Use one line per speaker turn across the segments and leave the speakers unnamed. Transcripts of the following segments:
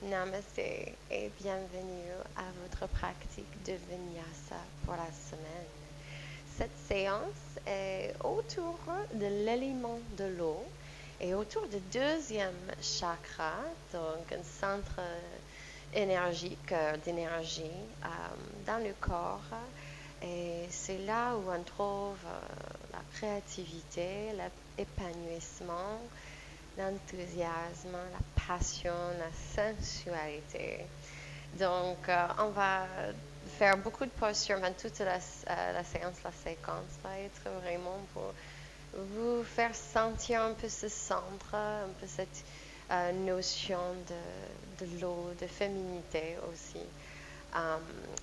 Namaste et bienvenue à votre pratique de Vinyasa pour la semaine. Cette séance est autour de l'élément de l'eau et autour du deuxième chakra, donc un centre énergique d'énergie dans le corps. Et c'est là où on trouve la créativité, l'épanouissement, l'enthousiasme, la passion, la sensualité. Donc, on va faire beaucoup de postures, enfin, toute la séance, la séquence va être vraiment pour vous faire sentir un peu ce centre, un peu cette notion de l'eau, de féminité aussi.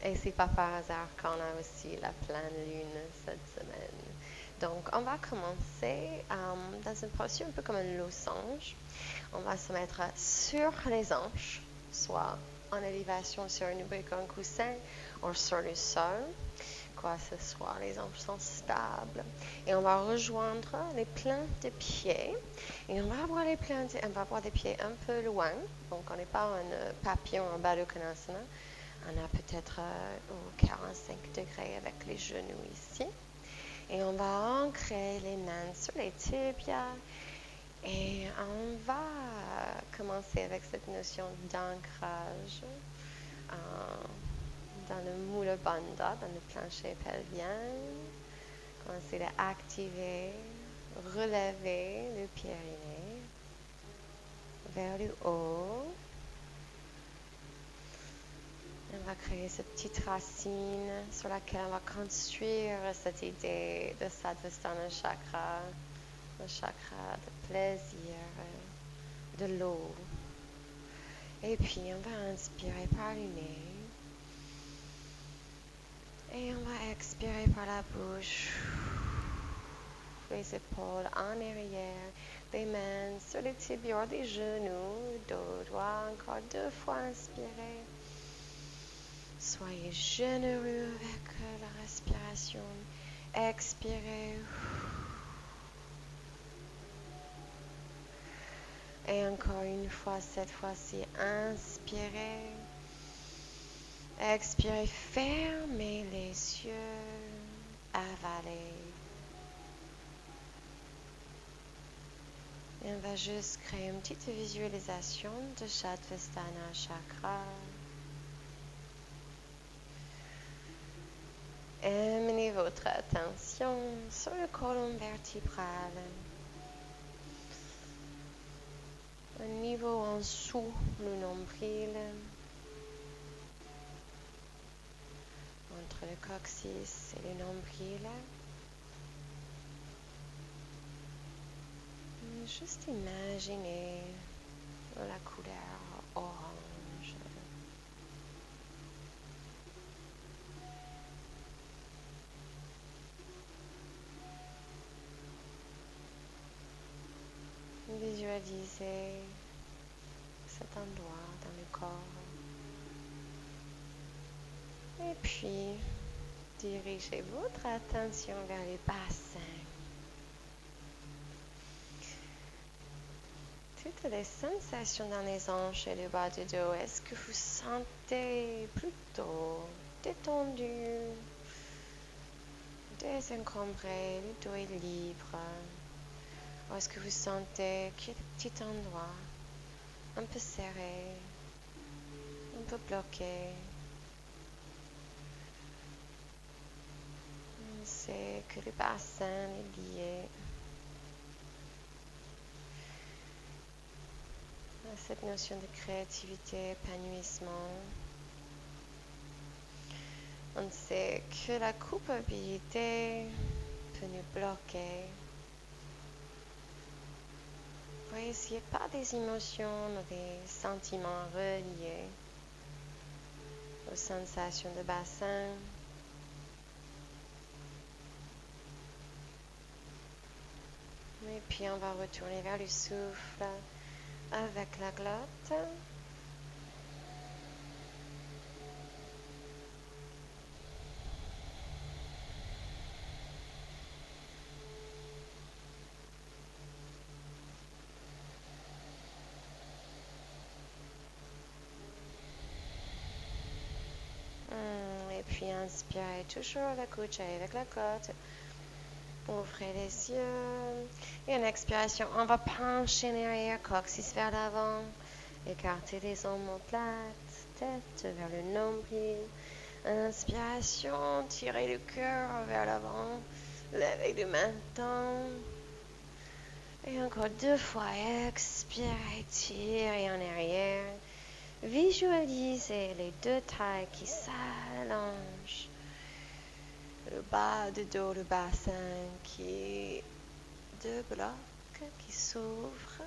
Et c'est pas par hasard qu'on a aussi la pleine lune cette semaine. Donc, on va commencer dans une posture un peu comme un losange. On va se mettre sur les hanches, soit en élévation sur une brique, un coussin, ou sur le sol. Quoi que ce soit, les hanches sont stables. Et on va rejoindre les plantes de pieds. Et on va avoir des pieds un peu loin. Donc, on n'est pas en papillon en Baddha Konasana. On a peut-être 45 degrés avec les genoux ici. Et on va ancrer les mains sur les tibias. Et on va commencer avec cette notion d'ancrage dans le Mula Bandha, dans le plancher pelvien. Commencer à activer, relever le périnée vers le haut. On va créer cette petite racine sur laquelle on va construire cette idée de Satvastana Chakra, le chakra de plaisir, de l'eau. Et puis, on va inspirer par le nez. Et on va expirer par la bouche. Les épaules en arrière, les mains sur les tibias des genoux, dos droit, encore 2 fois inspirer. Soyez généreux avec la respiration. Expirez. Et encore une fois, cette fois-ci, inspirez. Expirez, fermez les yeux. Avalez. Et on va juste créer une petite visualisation de Satvastana Chakra. Amenez votre attention sur le colonne vertébrale. Un niveau en dessous, le nombril. Entre le coccyx et le nombril. Juste imaginez la couleur orange. Visualisez cet endroit dans le corps. Et puis, dirigez votre attention vers les bassins. Toutes les sensations dans les hanches et le bas du dos, est-ce que vous sentez plutôt détendu, désencombré, le dos est libre? Ou est-ce que vous sentez qu'il y a des petits endroits un peu serrés, un peu bloqués? C'est que le bassin est lié à cette notion de créativité, épanouissement. On sait que la culpabilité peut nous bloquer. Voyez, s'il n'y a pas des émotions, des sentiments reliés aux sensations de bassin, et puis on va retourner vers le souffle avec la glotte. puis inspirez toujours avec coude avec la côte. Ouvrez les yeux. Et en expiration, on va pencher en arrière, coccyx vers l'avant. Écartez les omoplates, tête vers le nombril. En inspiration, tirez le cœur vers l'avant. Levez le menton. Et encore 2 fois, expirez, tirez en arrière. Visualisez les 2 tailles qui s'allongent. Le bas du dos, le bassin qui 2 blocs qui s'ouvrent.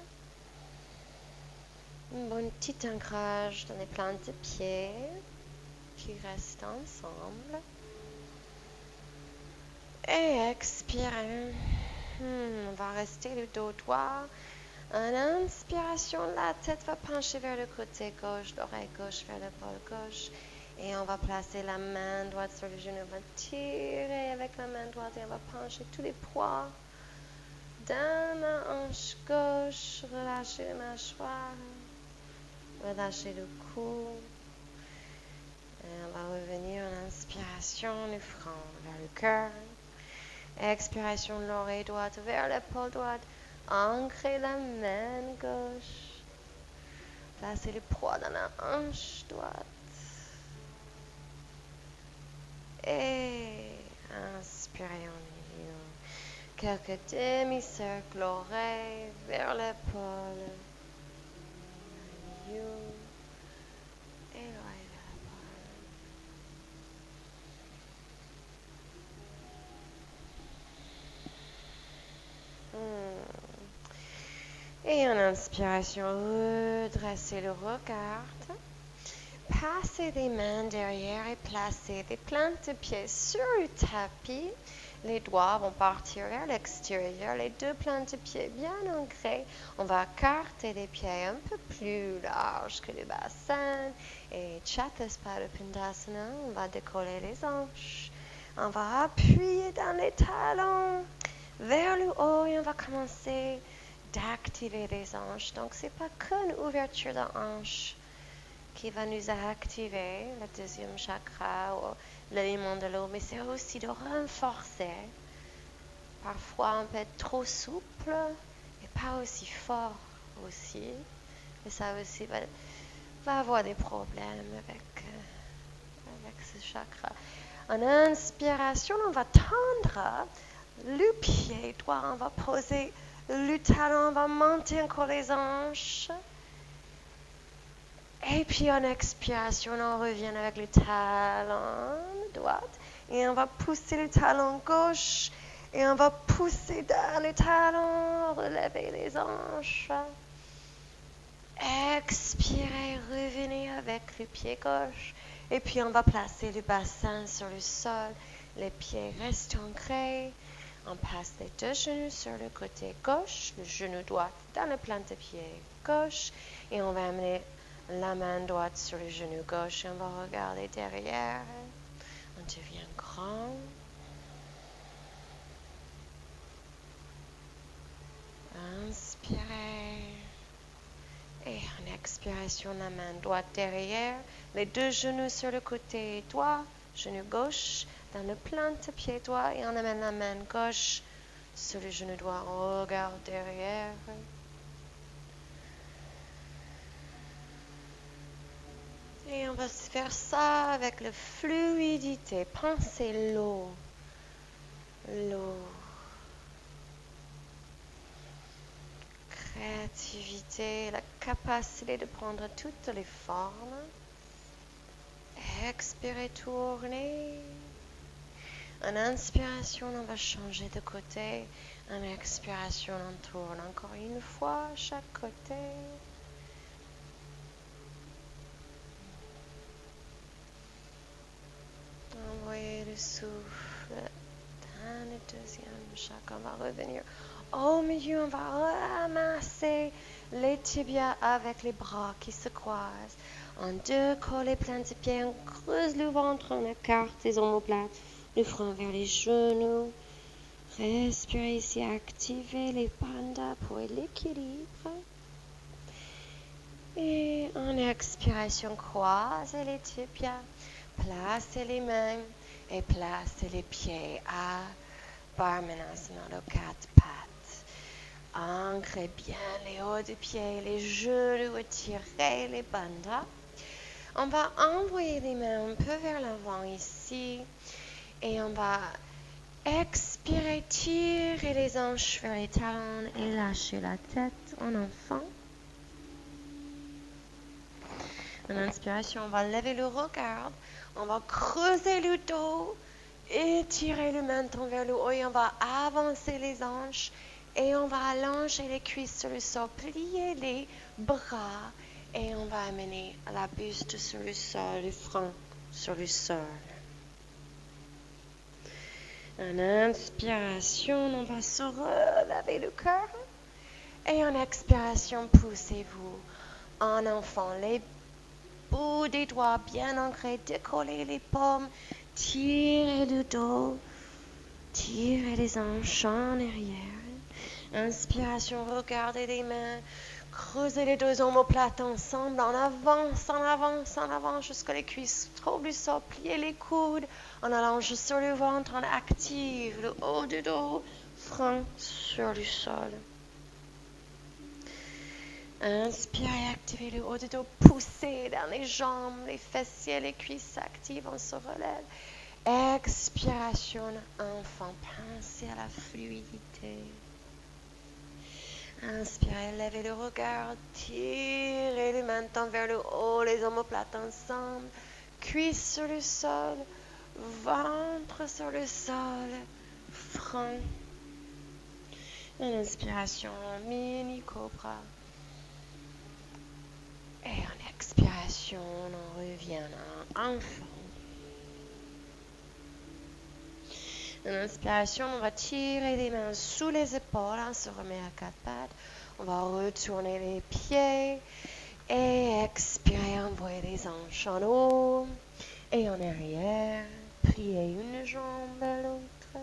Un bon petit ancrage dans les plantes de pied qui restent ensemble. Et expirez. On va rester le dos droit. En inspiration, la tête va pencher vers le côté gauche, l'oreille gauche vers l'épaule gauche. Et on va placer la main droite sur le genou. On va tirer avec la main droite et on va pencher tous les poids dans la hanche gauche. Relâchez la mâchoire. Relâchez le cou. Et on va revenir en inspiration, le front vers le cœur. Expiration, l'oreille droite vers l'épaule droite. Ancrez la main gauche. Placez le poids dans la hanche droite. Et inspirez en milieu. Quelques demi-cercles, l'oreille vers l'épaule. Milieu. Et l'oreille vers l'épaule. Et en inspiration, redressez le regard. Passez les mains derrière et placez les plantes de pied sur le tapis. Les doigts vont partir vers l'extérieur. Les 2 plantes de pied bien ancrées. On va écarter les pieds un peu plus larges que le bassin. Et Chaturpandasana, on va décoller les hanches. On va appuyer dans les talons vers le haut et on va commencer d'activer les hanches. Donc, ce n'est pas qu'une ouverture de hanche qui va nous activer le 2e chakra ou l'élément de l'eau, mais c'est aussi de renforcer. Parfois, on peut être trop souple et pas aussi fort aussi. Et ça aussi va avoir des problèmes avec ce chakra. En inspiration, on va tendre le pied droit, on va poser le talon, on va monter encore les hanches. Et puis en expiration, on revient avec le talon droit. Et on va pousser le talon gauche. Et on va pousser dans le talon, relever les hanches. Expirez, revenez avec le pied gauche. Et puis on va placer le bassin sur le sol. Les pieds restent ancrés. On passe les 2 genoux sur le côté gauche, le genou droit dans la plante de pied gauche. Et on va amener la main droite sur le genou gauche et on va regarder derrière. On devient grand. Inspirez. Et en expiration, la main droite derrière. Les 2 genoux sur le côté droit, genou gauche dans le plante pied droit. Et on amène la main gauche sur le genou droit. On regarde derrière. Et on va faire ça avec la fluidité. Pensez l'eau. L'eau. Créativité, la capacité de prendre toutes les formes. Expirez, tournez. En inspiration, on va changer de côté. En expiration, on tourne encore une fois chaque côté. Envoyez le souffle dans le 2e chakra. On va revenir au milieu. On va ramasser les tibias avec les bras qui se croisent. On décolle les plantes de pied. On creuse le ventre. On écarte les omoplates. Le front vers les genoux. Respirez ici. Activez les bandas pour l'équilibre. Et en expiration, croisez les tibias. placez les mains et placez les pieds à Parmenasana, nos 4 pattes. Ancrez bien les hauts des pieds, les genoux, étirez les bandhas. On va envoyer les mains un peu vers l'avant ici et on va expirer, tirer les hanches vers les talons et lâcher la tête en enfant. En inspiration, on va lever le regard, on va creuser le dos, étirer le menton vers le haut et on va avancer les hanches et on va allonger les cuisses sur le sol, plier les bras et on va amener la buste sur le sol, le front sur le sol. En inspiration, on va se relever le cœur et en expiration, poussez-vous en enfant, les bouts des doigts bien ancrés, décollez les paumes, tirez le dos, tirez les hanches en arrière. Inspiration, regardez les mains, creusez les deux omoplates ensemble, en avant, jusqu'à les cuisses trouvent le sol, pliez les coudes, on allonge sur le ventre, on active le haut du dos, front sur le sol. Inspirez, activez le haut du dos, poussez dans les jambes, les fessiers, les cuisses s'activent, on se relève. Expiration, enfant, pensez à la fluidité. Inspirez, levez le regard, tirez le menton vers le haut, les omoplates ensemble, cuisses sur le sol, ventre sur le sol, front. Une inspiration, mini cobra. Et en expiration, on revient en enfant. En inspiration, on va tirer les mains sous les épaules, on se remet à 4 pattes. On va retourner les pieds et expirer, envoyer les hanches en haut et en arrière. Plier une jambe à l'autre.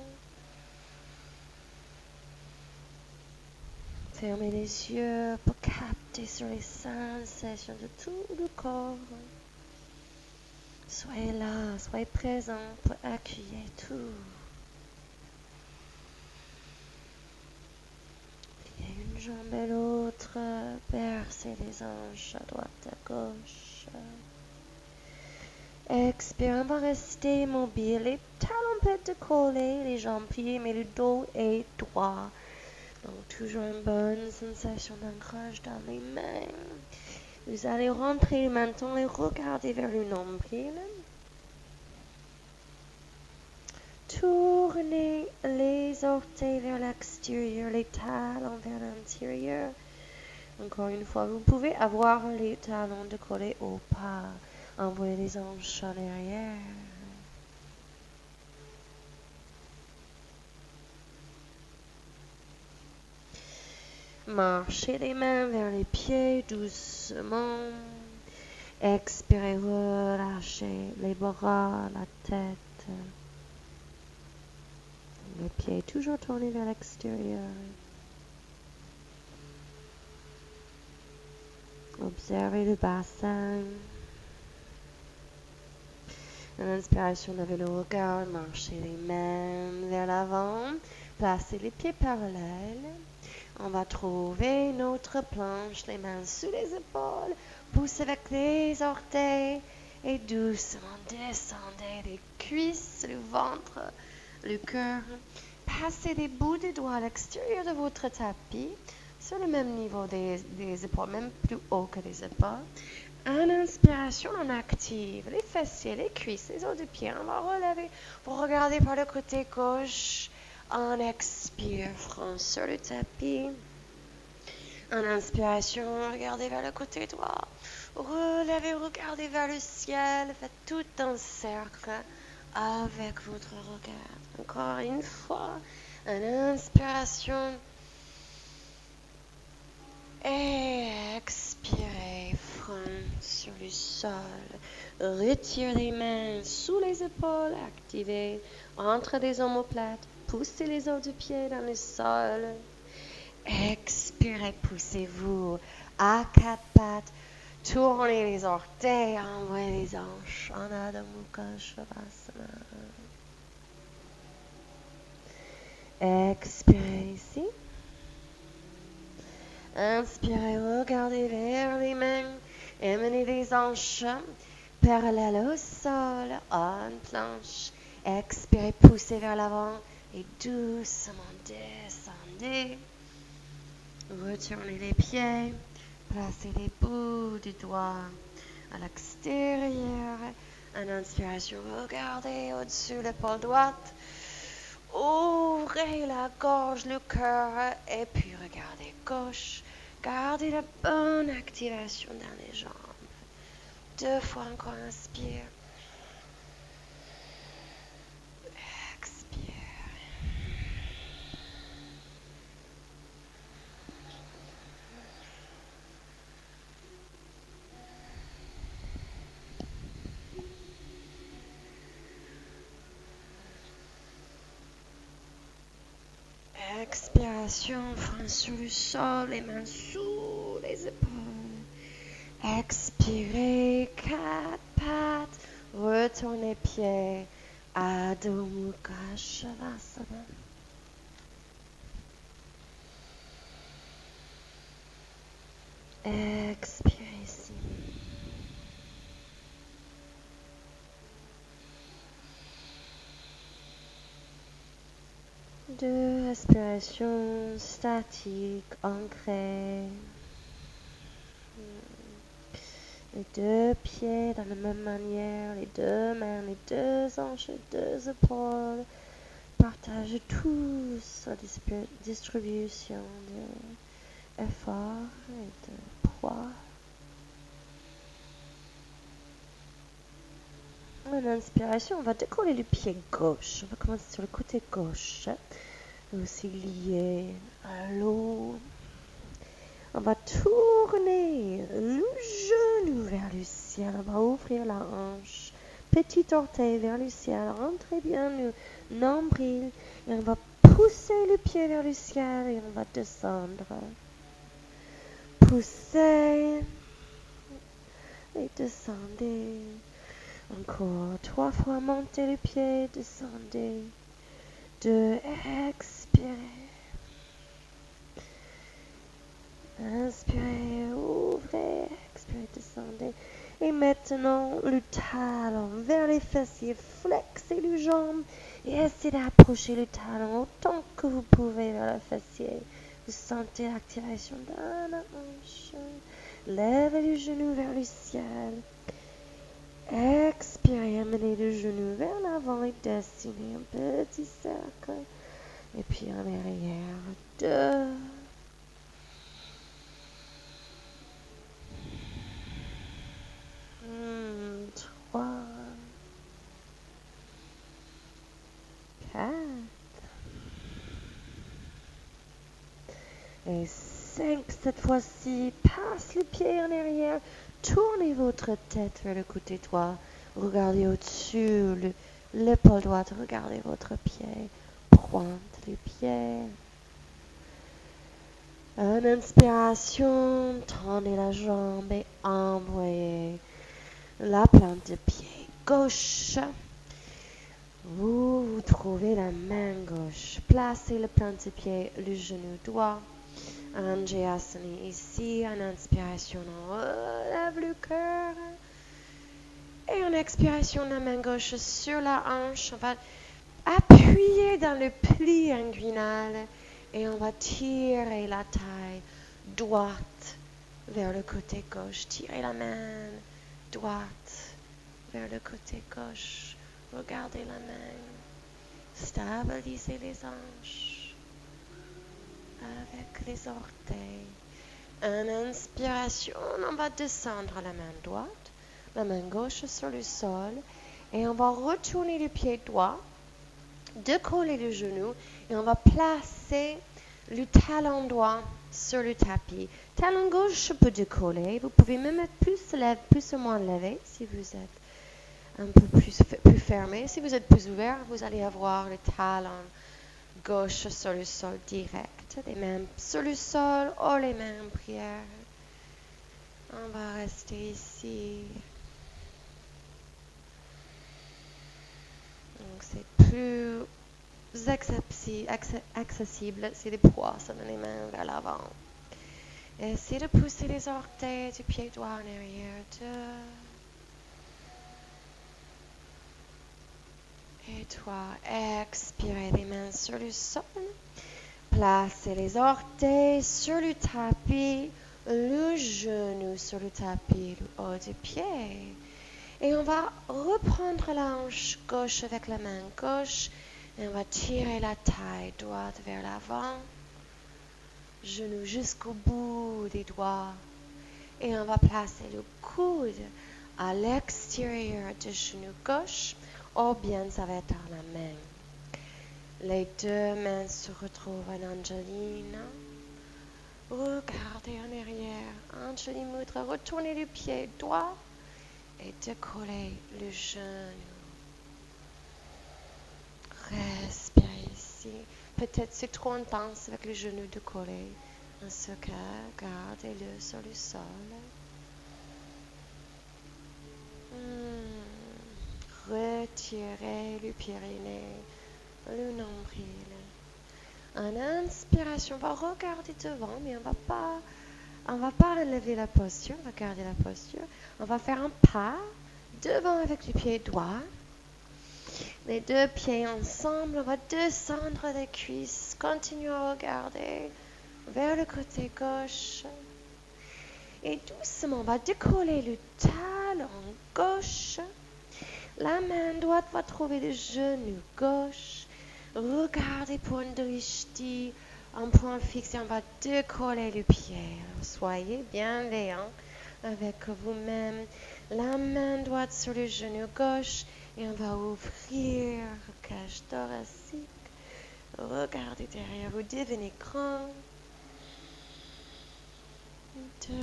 Fermez les yeux pour capter sur les sensations de tout le corps. Soyez là, soyez présent pour accueillir tout. Pliez une jambe à l'autre, percez les hanches à droite, à gauche. Expirez, on va rester immobile, les talons peut décoller, les jambes pliées, mais le dos est droit. Donc toujours une bonne sensation d'ancrage dans les mains. Vous allez rentrer maintenant et regarder vers le nombril. Tournez les orteils vers l'extérieur, les talons vers l'intérieur. Encore une fois, vous pouvez avoir les talons décollés au pas. Envoyez les hanches en arrière. Marchez les mains vers les pieds doucement. Expirez, relâchez les bras, la tête. Les pieds toujours tournés vers l'extérieur. Observez le bassin. En inspiration, levez le regard, marchez les mains vers l'avant. Placez les pieds parallèles. On va trouver notre planche, les mains sous les épaules. Poussez avec les orteils et doucement descendez les cuisses, le ventre, le cœur. Passez des bouts de doigts à l'extérieur de votre tapis, sur le même niveau des épaules, même plus haut que les épaules. En inspiration, on active les fessiers, les cuisses, les os de pied. On va relever. Vous regardez par le côté gauche. On expire, front sur le tapis. En inspiration, regardez vers le côté droit. Relevez, regardez vers le ciel. Faites tout un cercle avec votre regard. Encore une fois, en inspiration. Et expirez, front sur le sol. Retirez les mains sous les épaules. Activez entre les omoplates. Poussez les os du pied dans le sol. Expirez, poussez-vous à 4 pattes. Tournez les orteils, envoyez les hanches en Adho Mukha Shavasana. Expirez ici. Inspirez, regardez vers les mains. Emmenez les hanches parallèles au sol, en planche. Expirez, poussez vers l'avant et doucement descendez. Retournez les pieds. Placez les bouts du doigt à l'extérieur. En inspiration, regardez au-dessus l'épaule droite. Ouvrez la gorge, le cœur, et puis regardez gauche. Gardez la bonne activation dans les jambes. 2 fois encore, inspire. Expire. Expiration, frein sur le sol, les mains sous les épaules. Expirez, 4 pattes, retournez pieds, Adho Mukha Shavasana. Expirez ici. Deux respirations statiques, ancrées. Les 2 pieds dans la même manière, les 2 mains, les 2 hanches, les 2 épaules. Partagez tous la distribution d'efforts et de poids. En inspiration, on va décoller le pied gauche. On va commencer sur le côté gauche. Aussi lié à l'eau. On va tourner le genou vers le ciel. On va ouvrir la hanche. Petit orteil vers le ciel. Rentrez bien le nombril. Et on va pousser le pied vers le ciel et on va descendre. Poussez et descendez. Encore 3 fois, montez le pied, descendez. 2, expirez. Inspirez, ouvrez, expirez, descendez. Et maintenant, le talon vers les fessiers, flexez les jambes et essayez d'approcher le talon autant que vous pouvez vers le fessier. Vous sentez l'activation dans la hanche. Levez le genou vers le ciel. Expirez, amenez le genou vers l'avant et dessinez un petit cercle. Et puis en arrière, 2. 3. 4. Et 5. Cette fois-ci, passe le pied en arrière. Tournez votre tête vers le côté droit. Regardez au-dessus l'épaule droite. Regardez votre pied. Pointe les pieds. En inspiration, tendez la jambe et envoyez la plante de pied gauche. Vous trouvez la main gauche. Placez la plante de pied, le genou droit. Anjayasana ici. En inspiration, on relève le cœur. Et en expiration, la main gauche sur la hanche. On va appuyer dans le pli inguinal. Et on va tirer la taille droite vers le côté gauche. Tirez la main droite vers le côté gauche. Regardez la main. Stabilisez les hanches avec les orteils. En inspiration, on va descendre la main droite, la main gauche sur le sol. Et on va retourner le pied droit, décoller le genou. Et on va placer le talon droit sur le tapis. Talon gauche peut décoller. Vous pouvez même être plus ou moins levé si vous êtes un peu plus fermé. Si vous êtes plus ouvert, vous allez avoir le talon gauche sur le sol direct. Les mains sur le sol ou les mains en prière. On va rester ici. Donc, c'est plus accessible si les poids sont dans les mains vers l'avant. Essayez de pousser les orteils du pied droit en arrière. 2. Et 3. Expirez les mains sur le sol. Placez les orteils sur le tapis, le genou sur le tapis, le haut du pied. Et on va reprendre la hanche gauche avec la main gauche. Et on va tirer la taille droite vers l'avant. Genou jusqu'au bout des doigts. Et on va placer le coude à l'extérieur du genou gauche. Ou bien ça va être à la main. Les deux mains se retrouvent en Angelina. Regardez en arrière. Anjali Mudra. Retournez le pied droit et décollez le genou. Respirez ici. Peut-être c'est trop intense avec le genou décollé. En ce cas, gardez-le sur le sol. Retirez le périnée, le nombril. En inspiration, on va regarder devant, mais on va pas enlever la posture, on va garder la posture. On va faire un pas devant avec le pied droit. Les deux pieds ensemble, on va descendre les cuisses, continuez à regarder vers le côté gauche. Et doucement, on va décoller le talon gauche. La main droite va trouver le genou gauche. Regardez pour une drishti, un point fixe et on va décoller le pied. Soyez bienveillant avec vous-même. La main droite sur le genou gauche et on va ouvrir le cage thoracique. Regardez derrière vous, devenez grand. 2.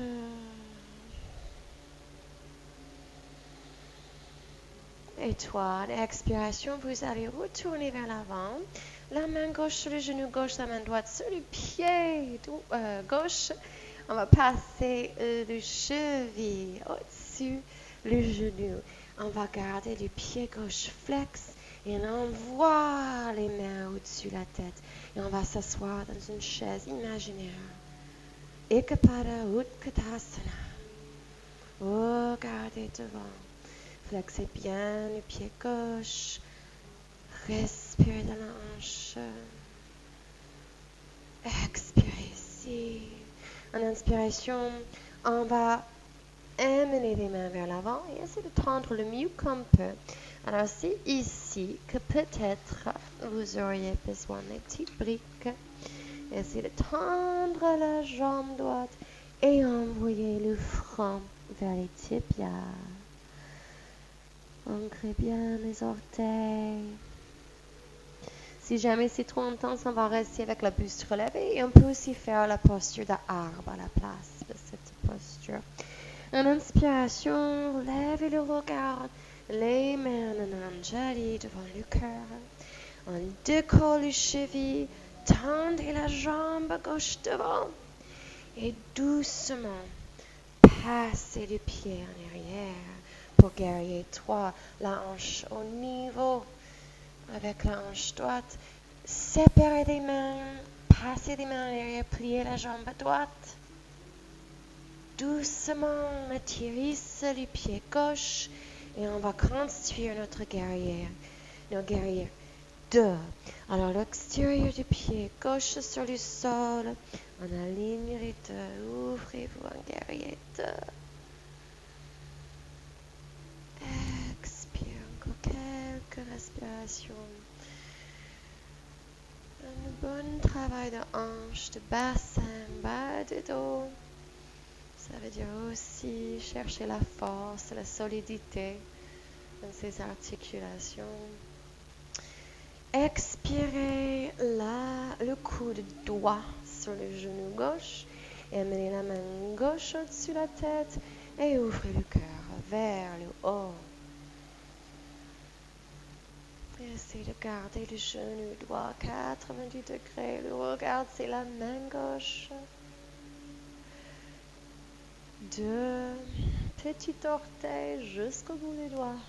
Et 3. Expiration, vous allez retourner vers l'avant. La main gauche sur le genou gauche, la main droite sur le pied gauche. On va passer le cheville au-dessus le genou. On va garder le pied gauche flex et on envoie les mains au-dessus de la tête. Et on va s'asseoir dans une chaise imaginaire. Ekapada Utkatasana. Regardez devant. Flexez bien le pied gauche. Respirez dans la hanche. Expirez ici. En inspiration, on va amener les mains vers l'avant et essayer de tendre le mieux qu'on peut. Alors c'est ici que peut-être vous auriez besoin des petites briques. Essayez de tendre la jambe droite et envoyer le front vers les tibias. Ancrez bien les orteils. Si jamais c'est trop intense, on va rester avec la buste relevée et on peut aussi faire la posture d'arbre à la place de cette posture. En inspiration, levez le regard, les mains en Anjali devant le cœur. On décolle les chevilles, tendez la jambe gauche devant et doucement passez le pied en arrière pour guerrier 3, la hanche au niveau avec la hanche droite. Séparez les mains, passez les mains en arrière, pliez la jambe droite. Doucement, on atterrisse le pied gauche et on va construire notre guerrière. Nos guerrières 2. Alors, l'extérieur du pied gauche sur le sol. On aligne les deux. Ouvrez-vous en guerrier 2. Expire encore quelques respirations. Un bon travail de hanche, de bassin, bas de dos. Ça veut dire aussi chercher la force, la solidité dans ces articulations. Expirez le coude droit sur le genou gauche et amenez la main gauche au-dessus de la tête et ouvrez le cœur vers le haut. Et essayez de garder le genou droit 90 degrés. Le regard, c'est la main gauche. de petit orteil jusqu'au bout des doigts.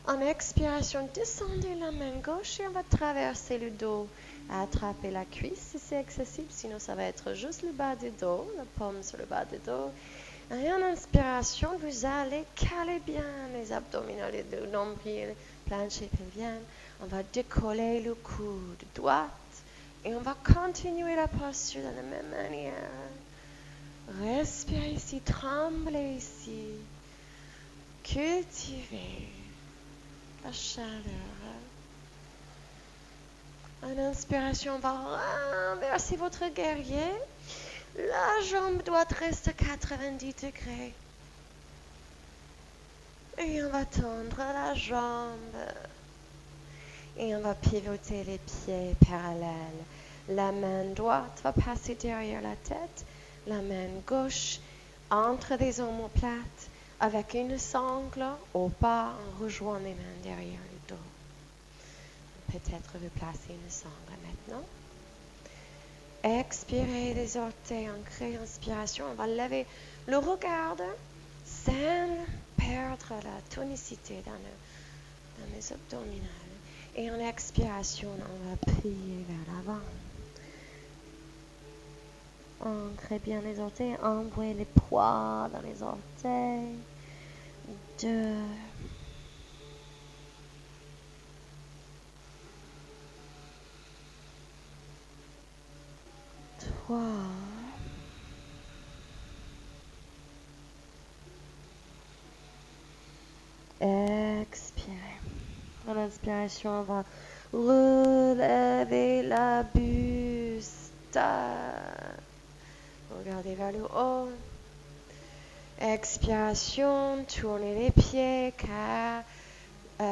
En expiration, descendez la main gauche et on va traverser le dos. Attrapez la cuisse si c'est accessible, sinon ça va être juste le bas du dos, la paume sur le bas du dos. Et en inspiration, vous allez caler bien les abdominaux, le nombril, plancher pelvien. On va décoller le coude droit et on va continuer la posture de la même manière. Respirez ici, tremblez ici. Cultivez la chaleur. En inspiration, on va renverser votre guerrier. La jambe doit rester à 90 degrés. Et on va tendre la jambe. Et on va pivoter les pieds parallèles. La main droite va passer derrière la tête. La main gauche entre les omoplates avec une sangle au bas en rejoignant les mains derrière le dos. Peut-être vous placez une sangle maintenant. Expirez les orteils, ancrez inspiration. On va lever le regard sans perdre la tonicité dans les abdominales. Et en expiration, on va plier vers l'avant. Ancrez bien les orteils, envoyez les poids dans les orteils. 2, 3, 4. Expirez. En inspiration, on va relever la buste. Regardez vers le haut. Expiration, tournez les pieds,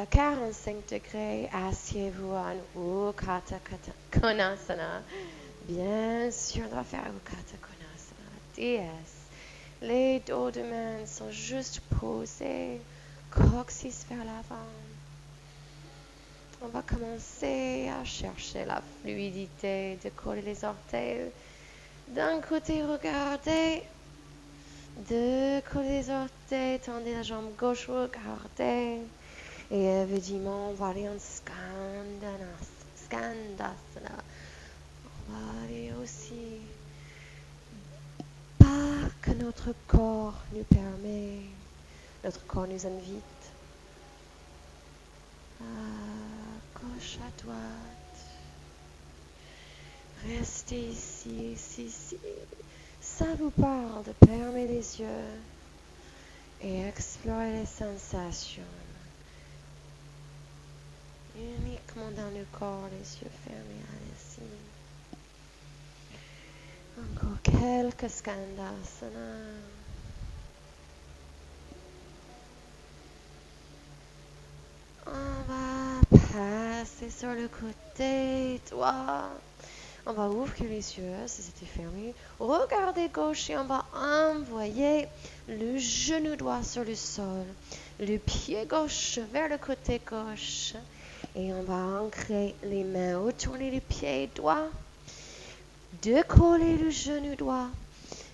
45 degrés. Asseyez-vous en Utthata Konasana. Bien sûr, on va faire Utthata Konasana. DS. Les dos de main sont juste posés. Coccyx vers l'avant. On va commencer à chercher la fluidité, décoller les orteils. D'un côté, regardez. Décollez les orteils, tendez la jambe gauche, regardez. Et évidemment, on va aller en Skandasana. On va aller aussi par que notre corps nous permet, notre corps nous invite. À gauche, à droite. Restez ici, ici. Ça vous parle de fermer les yeux et explorer les sensations. Uniquement dans le corps, les yeux fermés, allez-y. Encore quelques Skandasana. On va passer sur le côté droit. On va ouvrir les yeux si c'était fermé. Regardez gauche et on va envoyer le genou droit sur le sol. Le pied gauche vers le côté gauche. Et on va ancrer les mains autour du pied droit. Décoller le genou droit.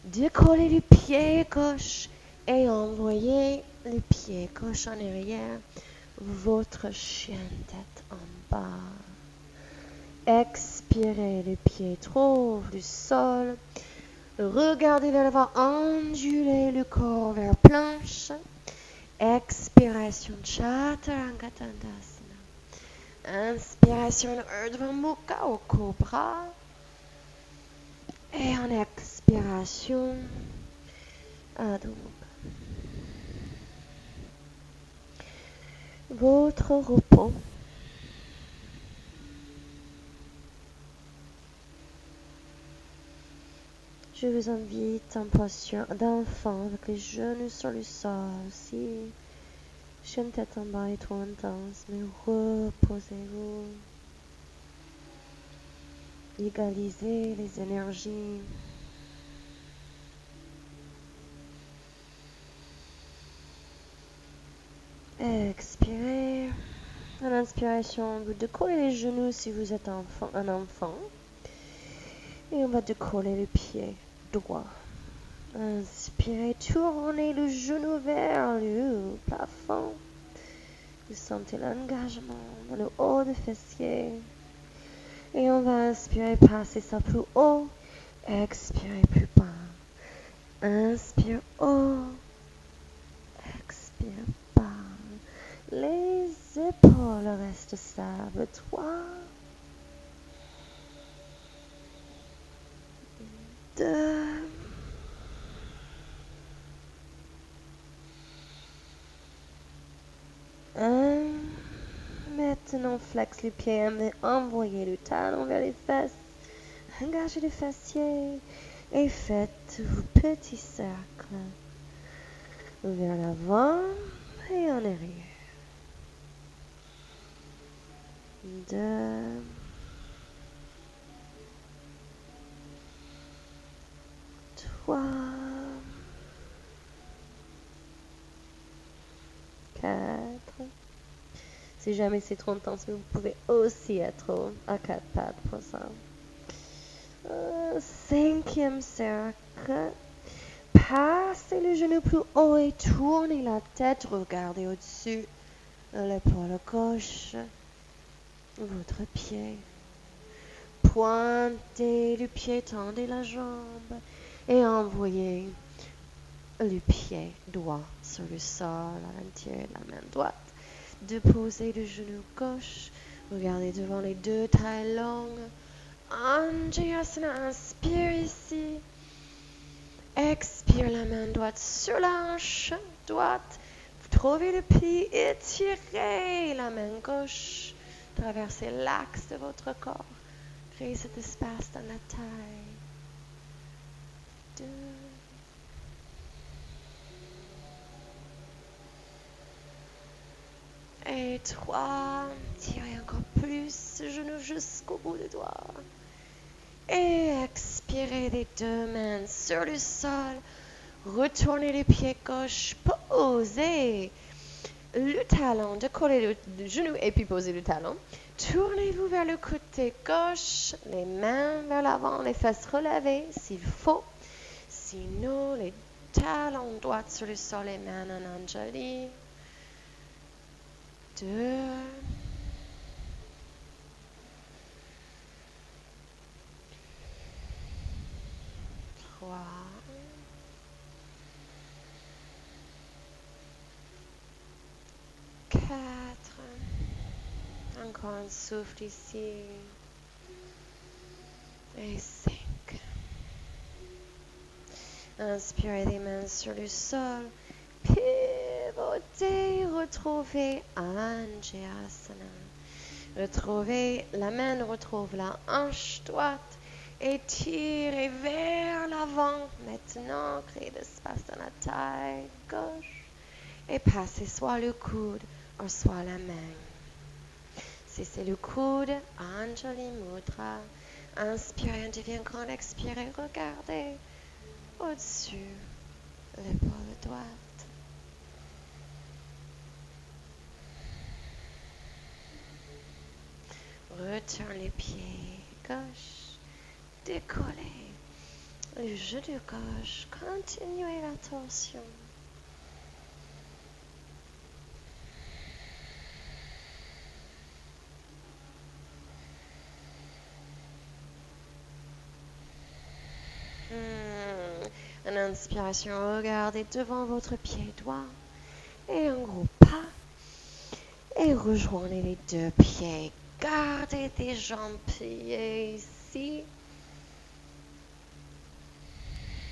Décoller le pied gauche. Et envoyer le pied gauche en arrière. Votre chien tête en bas. Expirez, le pied trouve le sol. Regardez vers l'avant, ondulez le corps vers la planche. Expiration, Chaturanga Tandasana. Inspiration, Urdhva Mukha au cobra. Et en expiration, Adho Mukha. Votre repos. Je vous invite en posture d'enfant avec les genoux sur le sol. Si chaîne tête en bas est trop intense, mais reposez-vous. Égalisez les énergies. Expirez. En inspiration, vous décollez les genoux si vous êtes un enfant. Et on va décoller le pied droit. Inspirez, tournez le genou vers le plafond. Vous sentez l'engagement dans le haut du fessier. Et on va inspirer, passer ça plus haut. Expirez plus bas. Inspire haut. Expire bas. Les épaules restent stables. 3, 2, 1. Maintenant, flex les pieds, envoyez le talon vers les fesses. Engagez les fessiers et faites vos petits cercles vers l'avant et en arrière. 2, 3, 4. Si jamais c'est trop intense, vous pouvez aussi être à 4 pattes pour ça. 5e cercle. Passez le genou plus haut et tournez la tête. Regardez au-dessus l'épaule gauche. Votre pied. Pointez le pied, tendez la jambe et envoyez le pied droit sur le sol à l'intérieur de la main droite. Déposez le genou gauche. Regardez devant les deux tailles longues. Anjayasana, inspire ici. Expire la main droite sur la hanche droite. Vous trouvez le pli, étirez la main gauche. Traversez l'axe de votre corps. Créez cet espace dans la taille. 2. Et 3. Tirez encore plus le genou jusqu'au bout des doigts. Et expirez les deux mains sur le sol. Retournez les pieds gauche. Posez le talon. Décollez le genou et puis posez le talon. Tournez-vous vers le côté gauche. Les mains vers l'avant. Les fesses relevées s'il faut. Sinon, les talons droits sur le sol. Les mains en Anjali. 2. 3. 4. Encore un souffle ici. Et 5. Inspirez les mains sur le sol. Pivotez. Retrouvez Anjayasana. Retrouvez la main, retrouve la hanche droite. Et tirez vers l'avant. Maintenant, créez l'espace dans la taille gauche. Et passez soit le coude ou soit la main. Si c'est le coude, Anjali Mudra. Inspirez, on devient grand. Expirez, regardez au-dessus l'épaule droite. Retourne les pieds gauche. Décollez le genou gauche. Continuez la torsion. En inspiration, regardez devant votre pied droit et un gros pas. Et rejoignez les deux pieds. Gardez tes jambes pliées ici.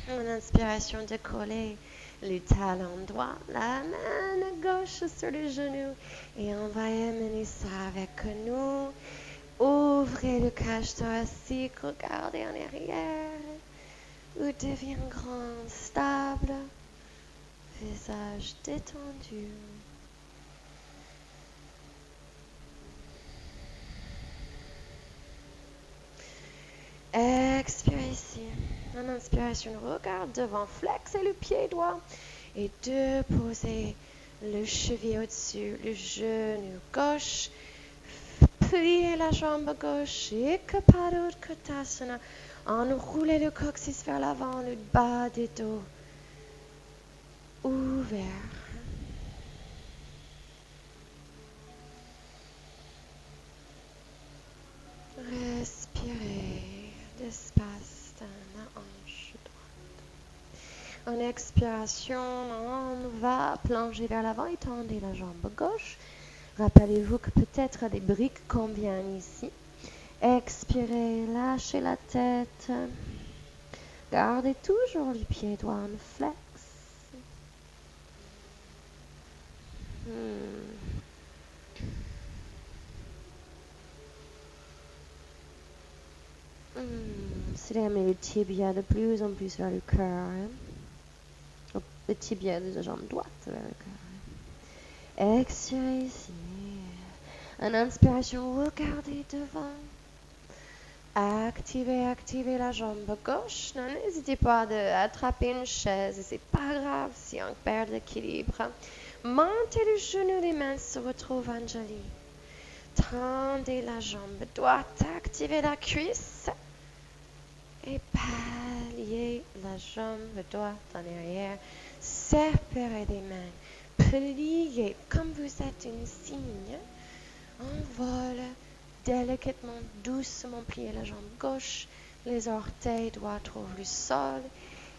En inspiration, décollez le talon droit, la main gauche sur le genou. Et on va amener ça avec nous. Ouvrez le cage thoracique, regardez en arrière. Vous devenez grand, stable, visage détendu. Expirez ici. En inspiration, regarde devant, flexez le pied droit et déposez le cheville au-dessus, le genou gauche. Pliez la jambe gauche, Ekapadottanasana. Enroulez le coccyx vers l'avant, le bas des dos ouvert. Respirez l'espace dans la hanche droite. En expiration, on va plonger vers l'avant et tendez la jambe gauche. Rappelez-vous que peut-être des briques conviennent ici. Expirez, lâchez la tête. Gardez toujours les pieds droits en flex. Serrez le tibia de plus en plus vers le cœur. Le tibia de la jambe droite vers le cœur. Expirez ici. En inspiration, regardez devant. Activez la jambe gauche. N'hésitez pas à attraper une chaise. C'est pas grave si on perd l'équilibre. Montez le genou, les mains se retrouvent en joli. Tendez la jambe droite. Activez la cuisse. Et pliez la jambe droite en arrière. Séparez les mains. Pliez comme vous êtes une cygne. On vole. Délicatement, doucement plier la jambe gauche, les orteils doigts trouvent le sol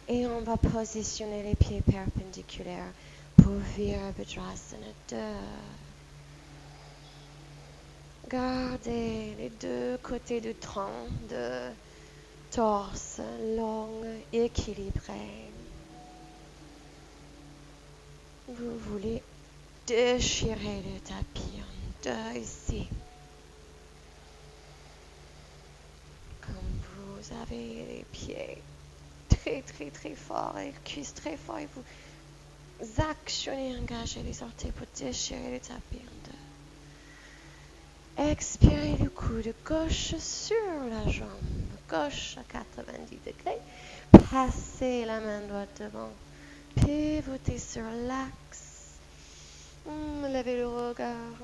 et on va positionner les pieds perpendiculaires pour Virabhadrasana 2. Gardez les deux côtés du tronc de torse long, équilibré. Vous voulez déchirer le tapis en deux ici. Vous avez les pieds très très très forts et les cuisses très forts et vous actionnez, engagez les orteils pour déchirer le tapis en deux. Expirez le coude gauche sur la jambe gauche à 90 degrés. Passez la main droite devant. Pivotez sur l'axe. Levez le regard.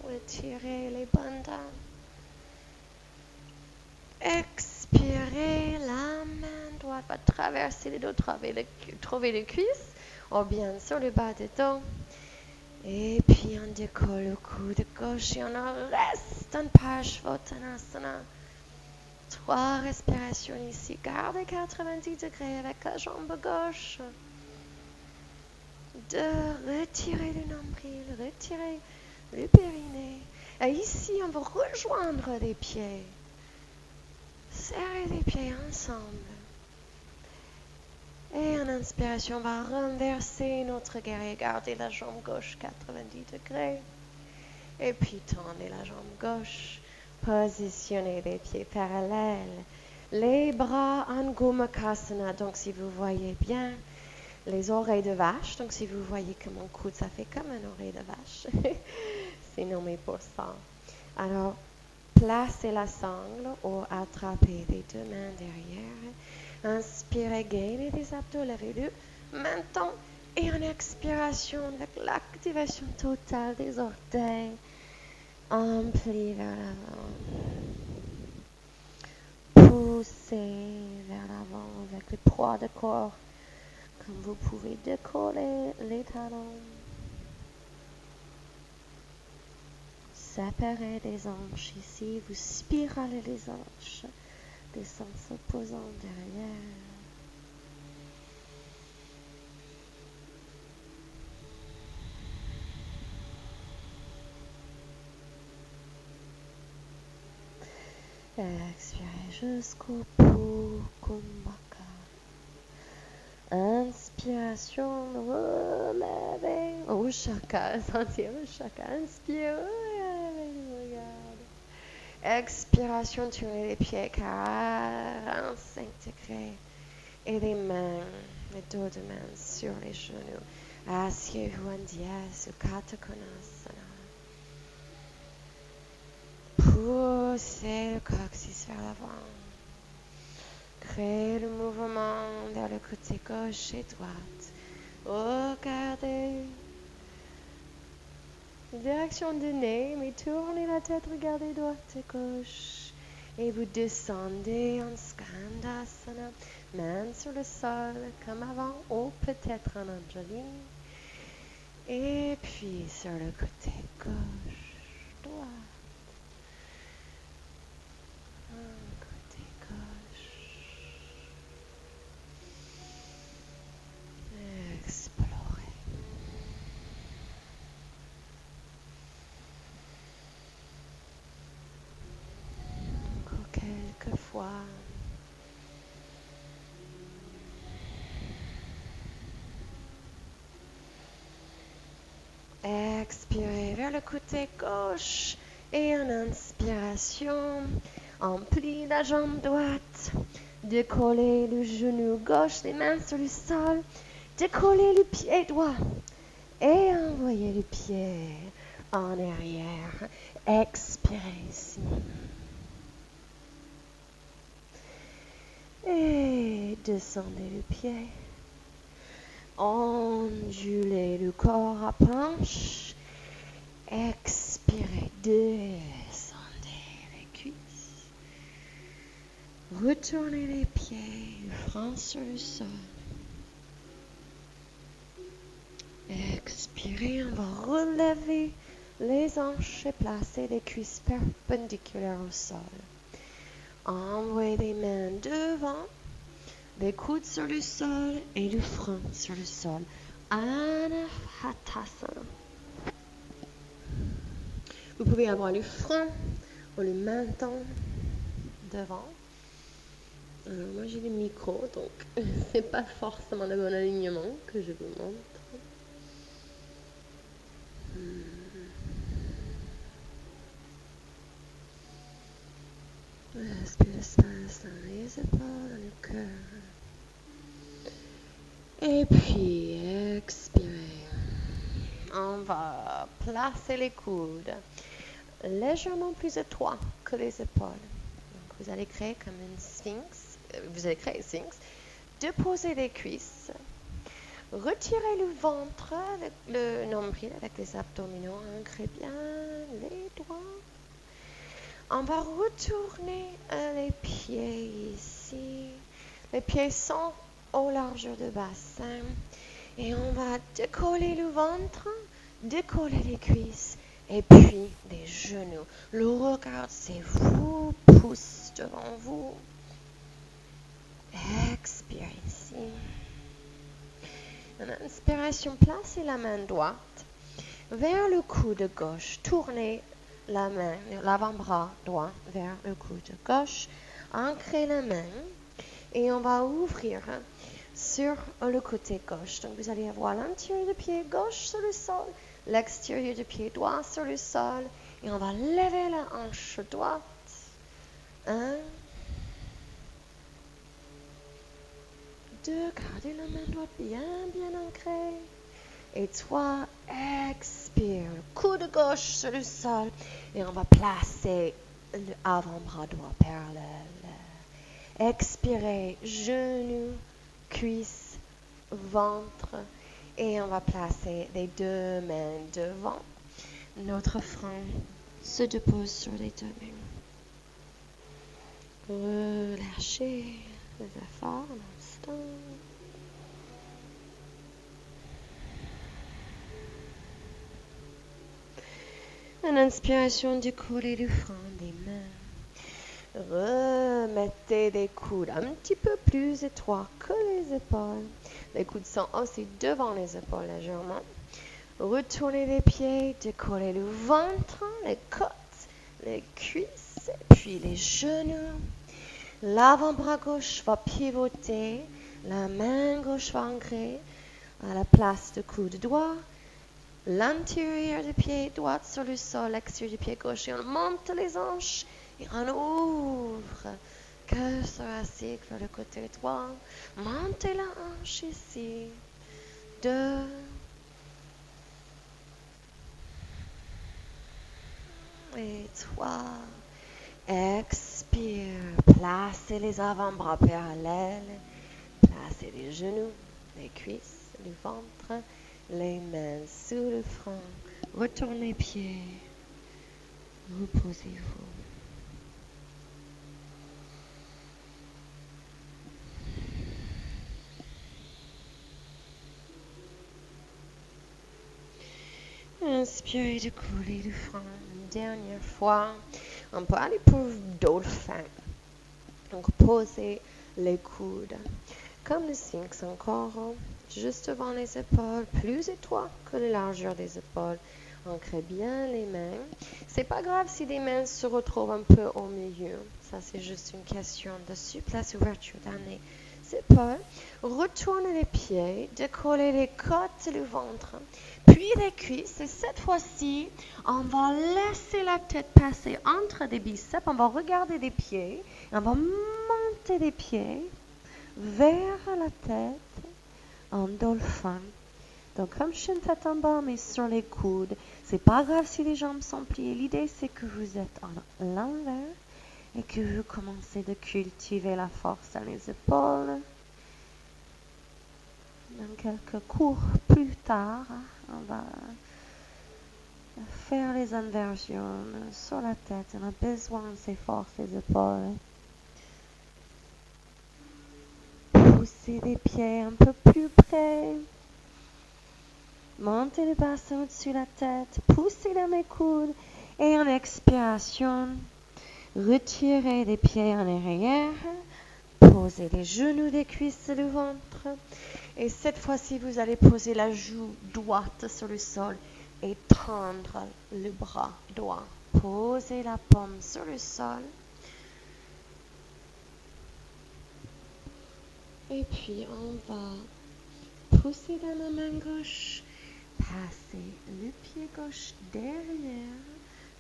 Retirez les bandanes. Expirez, la main droite va traverser les dos, trouver les cuisses, ou bien sur le bas du dos. Et puis on décolle le coude gauche et on en reste en Parshvottanasana. 3 respirations ici. Gardez 90 degrés avec la jambe gauche. 2, retirez le nombril, retirez le périnée. Et ici, on va rejoindre les pieds. Serrez les pieds ensemble. Et en inspiration, on va renverser notre guerrier. Gardez la jambe gauche 90 degrés. Et puis tendez la jambe gauche. Positionnez les pieds parallèles. Les bras en Gomukhasana. Donc si vous voyez bien les oreilles de vache. Donc si vous voyez que mon coude, ça fait comme une oreille de vache. C'est nommé pour ça. Alors, placez la sangle ou attrapez les deux mains derrière. Inspirez, gainez les abdos, levez-le. Maintenant, et en expiration, avec l'activation totale des orteils, on plie vers l'avant. Poussez vers l'avant avec le poids du corps. Comme vous pouvez décoller les talons. Séparez les hanches ici, vous spiralez les hanches, des sens opposants derrière. Expirez jusqu'au bout, Kumbhaka. Inspiration, relevez. Ushaka, sentir Ushaka. Inspire, regarde. Expiration, tournez les pieds 45 degrés. Et les mains, les dos de main sur les genoux. Asseyez-vous en dièse ou Katha Konasana. Poussez le coccyx vers l'avant. Créez le mouvement vers le côté gauche et droite. Regardez la direction du nez, mais tournez la tête, regardez droite et gauche. Et vous descendez en Skandasana, main sur le sol comme avant, ou peut-être en Anjali. Et puis sur le côté gauche, droit. Côté gauche. Explorer. Encore quelques fois. Expirez vers le côté gauche et en inspiration, on plie la jambe droite, décollez le genou gauche, les mains sur le sol, décollez le pied droit et envoyez le pied en arrière. Expirez ici. Et descendez le pied. Ondulez le corps à planche. Expirez, descendez les cuisses. Retournez les pieds, front sur le sol. Expirez, on va relever les hanches et placer les cuisses perpendiculaires au sol. Envoyez les mains devant, les coudes sur le sol et le front sur le sol. Anahatasana. Vous pouvez avoir le front ou le menton devant. Alors moi j'ai le micro, donc c'est pas forcément le bon alignement que je vous montre. Est-ce que l'espace dans les épaules, dans le cœur. Et puis expirez. On va placer les coudes légèrement plus étroits que les épaules. Donc vous allez créer comme une sphinx. Vous allez créer une sphinx. Déposez les cuisses. Retirez le ventre avec le nombril, avec les abdominaux. Ancrez bien les doigts. On va retourner les pieds ici. Les pieds sont au largeur du bassin. Et on va décoller le ventre, décoller les cuisses et puis les genoux. Le regard, c'est vous, pousse devant vous. Expirez ici. En inspiration, placez la main droite vers le coude gauche. Tournez la main, l'avant-bras droit vers le coude gauche. Ancrez la main et on va ouvrir sur le côté gauche. Donc vous allez avoir l'intérieur du pied gauche sur le sol, l'extérieur du pied droit sur le sol et on va lever la hanche droite. 1, 2, gardez la main droite bien ancrée. Et 3, expire, coude gauche sur le sol et on va placer l'avant-bras droit parallèle. Expirez, genoux, cuisses, ventre et on va placer les deux mains devant. Notre front se dépose sur les deux mains. Relâchez les efforts un instant. En inspiration, décollez le front des mains. Remettez les coudes un petit peu plus étroits que les épaules. Les coudes sont aussi devant les épaules légèrement. Retournez les pieds, décollez le ventre, les côtes, les cuisses, puis les genoux. L'avant-bras gauche va pivoter, la main gauche va ancrer à la place du coude droit. L'intérieur du pied droit sur le sol, l'extérieur du pied gauche. Et on monte les hanches et on ouvre. Cœur sur assis vers le côté droit. Montez la hanche ici. 2. Et 3. Expire. Placez les avant-bras parallèles. Placez les genoux, les cuisses, le ventre. Les mains sous le front. Retournez pieds. Reposez-vous. inspirez, décollez le front. Une dernière fois. On peut aller pour dolphin. Donc, posez les coudes. Comme le sphinx encore, juste devant les épaules, plus étroit que la largeur des épaules. Ancrez bien les mains. C'est pas grave si les mains se retrouvent un peu au milieu. Ça, c'est juste une question de souplesse, ouverture dans les épaules. Retournez les pieds, décollez les côtes et le ventre, puis les cuisses. Et cette fois-ci, on va laisser la tête passer entre les biceps. On va regarder les pieds. On va monter les pieds vers la tête en dolphin. Donc, comme je suis une tête en bas, mais sur les coudes, c'est pas grave si les jambes sont pliées. L'idée, c'est que vous êtes en l'envers et que vous commencez de cultiver la force dans les épaules. Dans quelques cours plus tard, on va faire les inversions sur la tête. On a besoin de ces forces des épaules. Poussez les pieds un peu plus près. Montez le bassin au-dessus de la tête. Poussez dans les coudes. Et en expiration, retirez les pieds en arrière. Posez les genoux, les cuisses et le ventre. Et cette fois-ci, vous allez poser la joue droite sur le sol et tendre le bras droit. Posez la paume sur le sol. Et puis, on va pousser dans la main gauche. Passez le pied gauche derrière.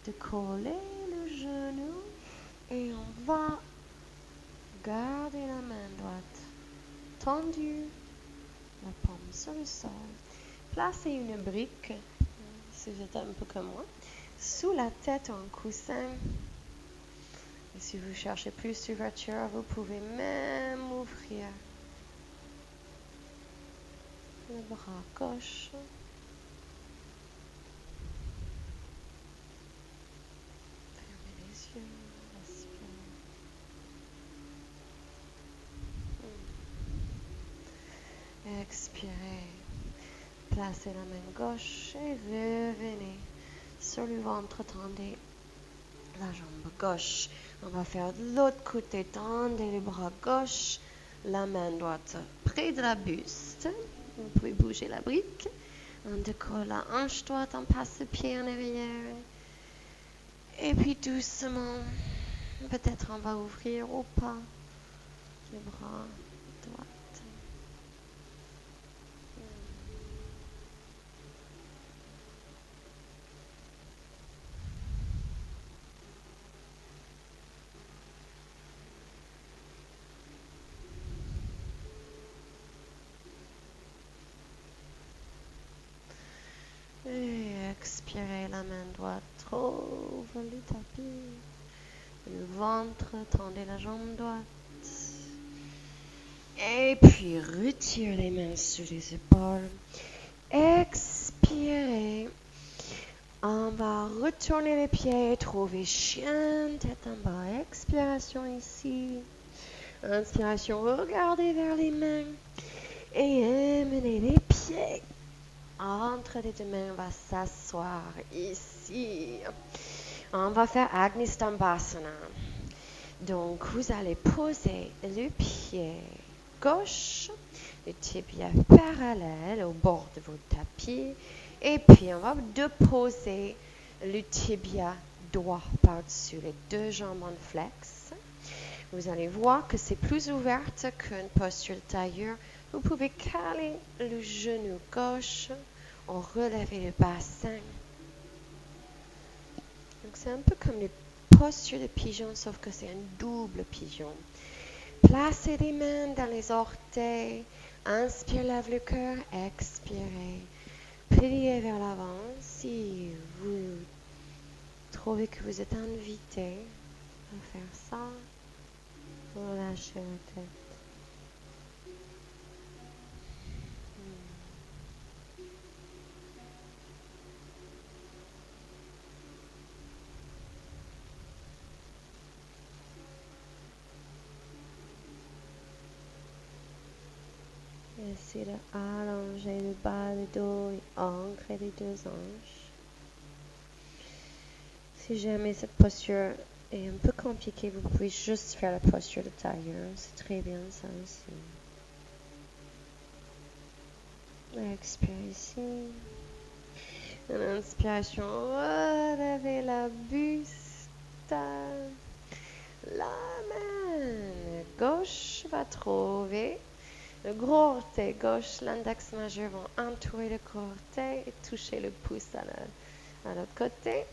Décoller le genou. Et on va garder la main droite tendue. La paume sur le sol. Placez une brique, si vous êtes un peu comme moi, sous la tête en coussin. Et si vous cherchez plus d'ouverture, vous pouvez même ouvrir le bras gauche. Fermez les yeux, respirez. Expirez. Placez la main gauche et revenez sur le ventre. Tendez la jambe gauche. On va faire de l'autre côté. Tendez le bras gauche. La main droite près de la buste. Vous pouvez bouger la brique. On décolle la hanche droite. On passe le pied en arrière. Et puis doucement, peut-être on va ouvrir ou pas le bras droit. Et expirez la main droite, ouvre le tapis, le ventre, tendez la jambe droite. Et puis retire les mains sur les épaules. Expirez. On va retourner les pieds, trouver chien, tête en bas. Expiration ici. Inspiration, regardez vers les mains. Et amenez les pieds entre les deux mains. On va s'asseoir ici. On va faire Agni Stambhasana. Donc, vous allez poser le pied gauche, le tibia parallèle au bord de votre tapis. Et puis, on va déposer le tibia droit par-dessus les deux jambes en flex. Vous allez voir que c'est plus ouverte qu'une posture de tailleur. Vous pouvez caler le genou gauche, on relève le bassin. Donc, c'est un peu comme les postures de pigeon, sauf que c'est un double pigeon. Placez les mains dans les orteils. Inspire, lève le cœur. Expirez. Pliez vers l'avant. Si vous trouvez que vous êtes invité à faire ça, relâchez la tête. Essayez d'allonger le bas du dos et ancrer les deux hanches. Si jamais cette posture est un peu compliquée, vous pouvez juste faire la posture de tailleur. C'est très bien ça aussi. Expirez ici. Une inspiration, relevez la buste. La main gauche va trouver le gros orteil gauche, l'index majeur vont entourer le gros orteil et toucher le pouce à l'autre côté.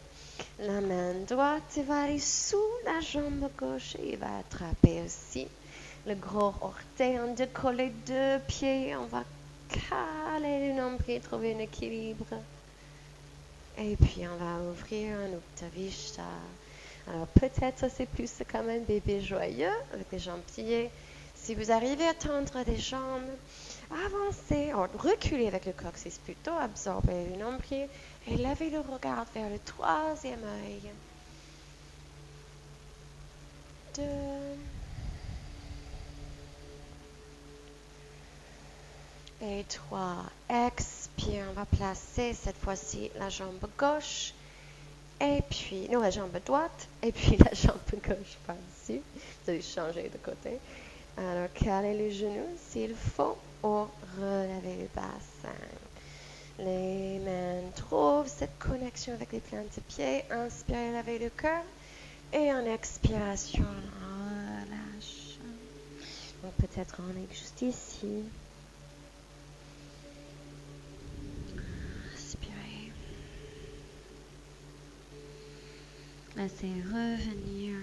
La main droite va aller sous la jambe gauche et il va attraper aussi le gros orteil. On décolle les deux pieds, on va caler le nombril, trouver un équilibre. Et puis on va ouvrir un Uttanasana. Alors peut-être c'est plus comme un bébé joyeux avec les jambes pliées. Si vous arrivez à tendre les jambes, avancez, reculez avec le coccyx plutôt, absorbez le nombril et levez le regard vers le troisième œil. 2. Et 3. Expire, on va placer cette fois-ci la jambe gauche. Et puis, non, la jambe droite, et puis la jambe gauche par-dessus. Vous allez changer de côté. Alors, calez les genoux s'il faut, ou relevez le bassin. Les mains trouvent cette connexion avec les plantes de pied. Inspirez, levez le cœur. Et en expiration, relâche. Donc, peut-être on est juste ici. Laissez revenir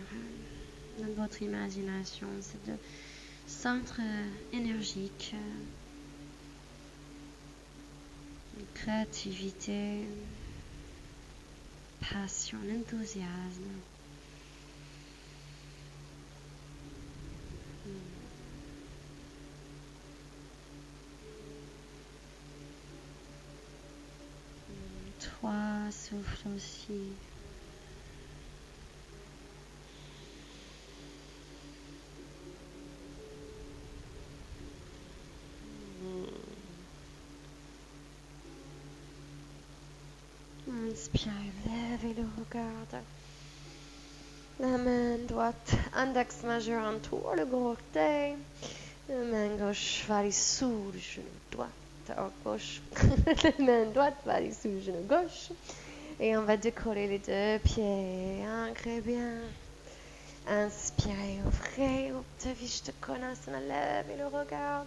dans votre imagination ce centre énergique, créativité, passion, enthousiasme. Toi, souffle aussi. Inspire, levez le regard. La main droite, index majeur entoure le gros orteil. La main gauche va aller sous le genou droit. Gauche. La main droite va aller sous le genou gauche. Et on va décoller les deux pieds. Ancrez bien. Inspirez, ouvrez Uttanasana Konasana, levez le regard.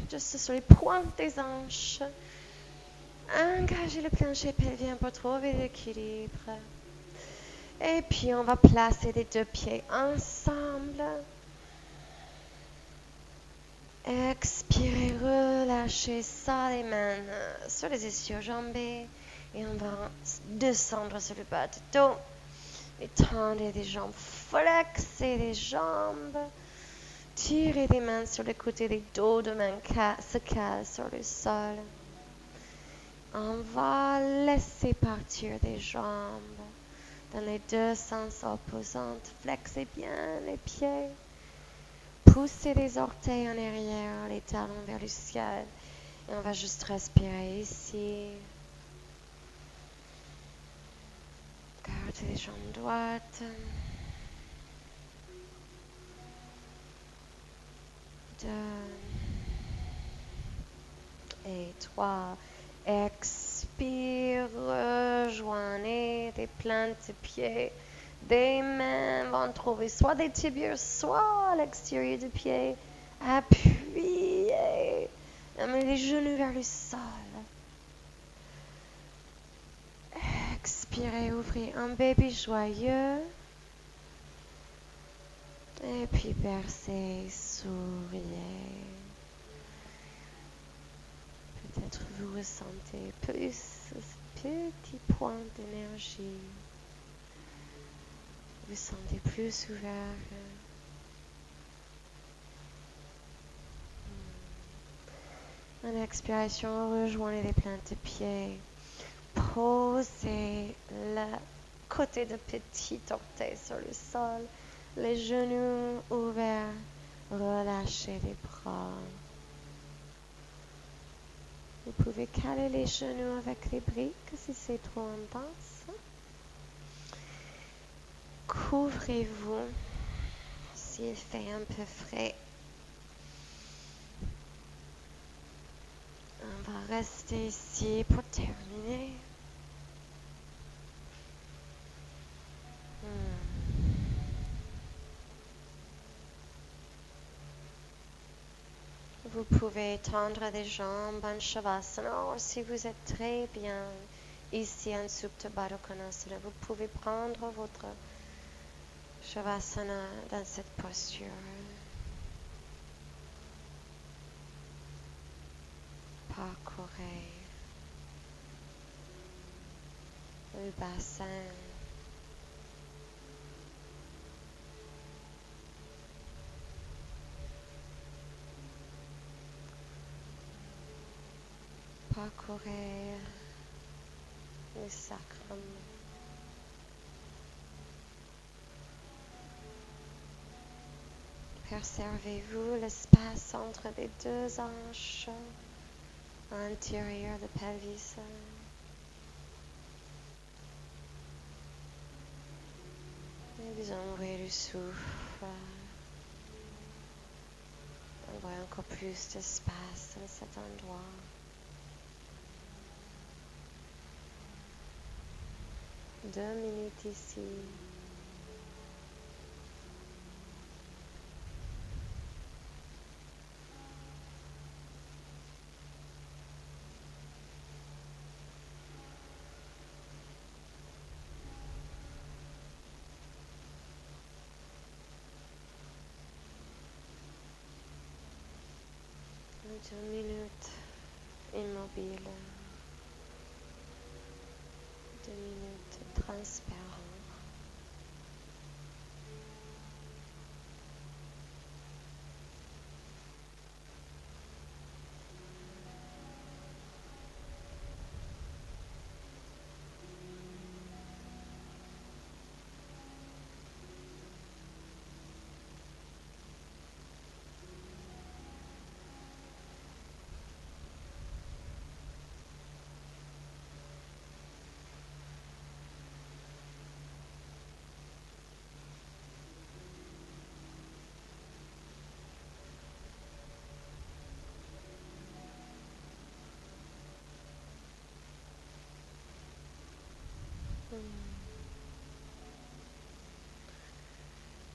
Juste sur les pointes des hanches. Engagez le plancher pelvien pour trouver l'équilibre. Et puis on va placer les deux pieds ensemble. Expirez, relâchez ça, les mains sur les ischio-jambes. Et on va descendre sur le bas du dos. Étendez les jambes, flexez les jambes. Tirez les mains sur le côté des dos de main se calent sur le sol. On va laisser partir les jambes dans les deux sens opposants. Flexez bien les pieds. Poussez les orteils en arrière, les talons vers le ciel. Et on va juste respirer ici. Gardez les jambes droites. 2 et 3. Expire, rejoignez des plantes de pied. Des mains vont trouver soit des tibias, soit à l'extérieur du pied. Appuyez. Amenez les genoux vers le sol. Expirez, ouvrez un bébé joyeux. Et puis bercez, souriez. Peut-être vous ressentez plus ce petit point d'énergie. Vous vous sentez plus ouvert. En expiration, rejoignez les plantes de pied. Posez le côté de petit orteil sur le sol. Les genoux ouverts. Relâchez les bras. Vous pouvez caler les genoux avec les briques si c'est trop intense. Couvrez-vous s'il fait un peu frais. On va rester ici pour terminer. Vous pouvez tendre les jambes en Shavasana, ou si vous êtes très bien ici en Supta Baddha Konasana, vous pouvez prendre votre Shavasana dans cette posture. Parcourez le bassin. Parcourez le sacrum. Percevez-vous l'espace entre les deux hanches à l'intérieur de pelvis. Et vous envoyez le souffle. Envoyez encore plus d'espace dans cet endroit. Deux minutes ici. Deux minutes immobile. 2 minutes transparent.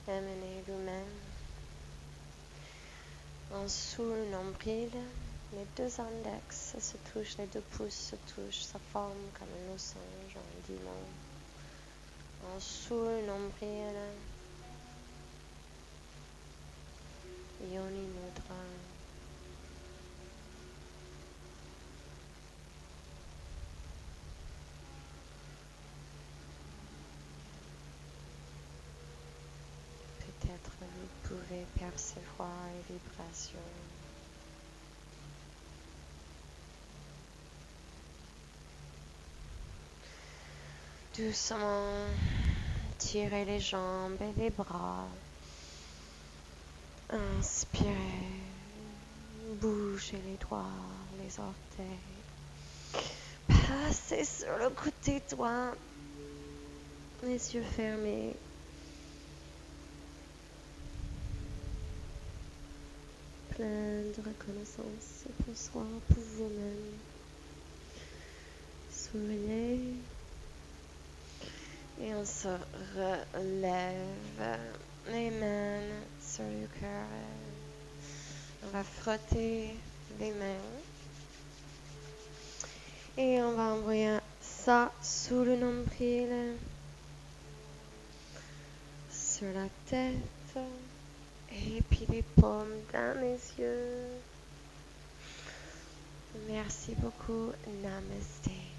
Amenez vous-même en dessous le nombril. Les deux index se touchent, les deux pouces se touchent. Ça forme comme un losange, un diamant. En dessous le nombril. Yoni Mudra. Peut-être vous pouvez percevoir les vibrations. Doucement, tirez les jambes et les bras. Inspirez, bougez les doigts, les orteils. Passez sur le côté droit, les yeux fermés. Plein de reconnaissance pour soi, pour vous-même. Souriez. Et on se relève les mains sur le cœur. On va frotter les mains. Et on va envoyer ça sous le nombril, sur la tête, et puis les paumes dans les yeux. Merci beaucoup. Namaste.